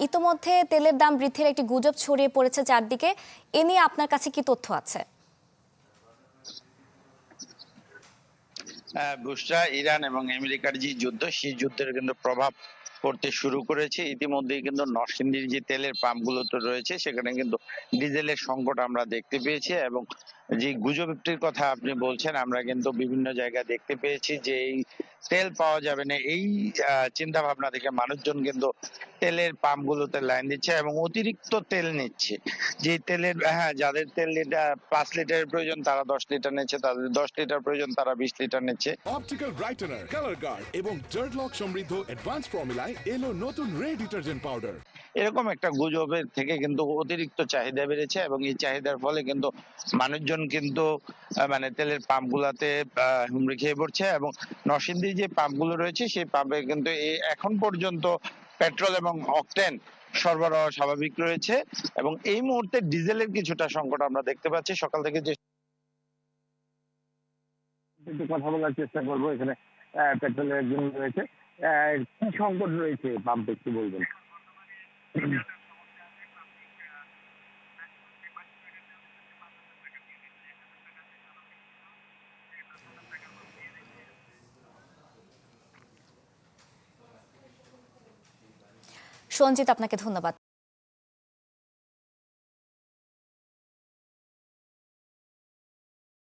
ইতোমধ্যে তেলের দাম বৃদ্ধির একটি গুজব ছড়িয়ে পড়েছে চারদিকে, এ নিয়ে আপনার কাছে কি তথ্য আছে? বুশরা, ইরান এবং আমেরিকার যে যুদ্ধ, সেই যুদ্ধের কিন্তু প্রভাব পড়তে শুরু করেছে। ইতিমধ্যেই কিন্তু নরসিংদীর যে তেলের পাম্পগুলো তো রয়েছে, সেখানে কিন্তু ডিজেলের সংকট আমরা দেখতে পেয়েছি। এবং যে গুজবটির কথা আপনি বলছেন, আমরা কিন্তু বিভিন্ন জায়গায় দেখতে পেয়েছি যে এই তেল পাওয়া যাবে না, এই চিন্তা ভাবনা থেকে মানুষজন কিন্তু তেলের পাম্পগুলোতে লাইন দিচ্ছে এবং অতিরিক্ত তেল নিচ্ছে। যে তেলের, হ্যাঁ, যাদের তেল লিটার 5 লিটারের প্রয়োজন তারা 10 লিটার নিচ্ছে, তাদের 10 লিটার প্রয়োজন তারা 20 লিটার নিচ্ছে। অপটিক্যাল ব্রাইটেনার, কালার গার্ড এবং ডার্ট লক সমৃদ্ধ অ্যাডভান্স ফর্মুলায় এলো নতুন রে ডিটারজেন্ট পাউডার। এরকম একটা গুজবের থেকে কিন্তু অতিরিক্ত চাহিদা বেড়েছে এবং এই চাহিদার ফলে কিন্তু মানুষজন কিন্তু মানে তেলের পাম্পগুলোতে হুমড়ি খেয়ে পড়ছে। এবং নরসিংদী যে পাম্পগুলো রয়েছে সেই পাম্পে কিন্তু এখন পর্যন্ত পেট্রোল এবং অকটেন সরবরাহ স্বাভাবিক রয়েছে। এবং এই মুহূর্তে ডিজেলের কিছুটা সংকট আমরা দেখতে পাচ্ছি। সকাল থেকে যে একটু কথা বলার চেষ্টা করবো, এখানে পেট্রোলের জন্য রয়েছে, কি সংকট রয়েছে পাম্পে একটু বলবেন? সঞ্জিত, আপনাকে ধন্যবাদ।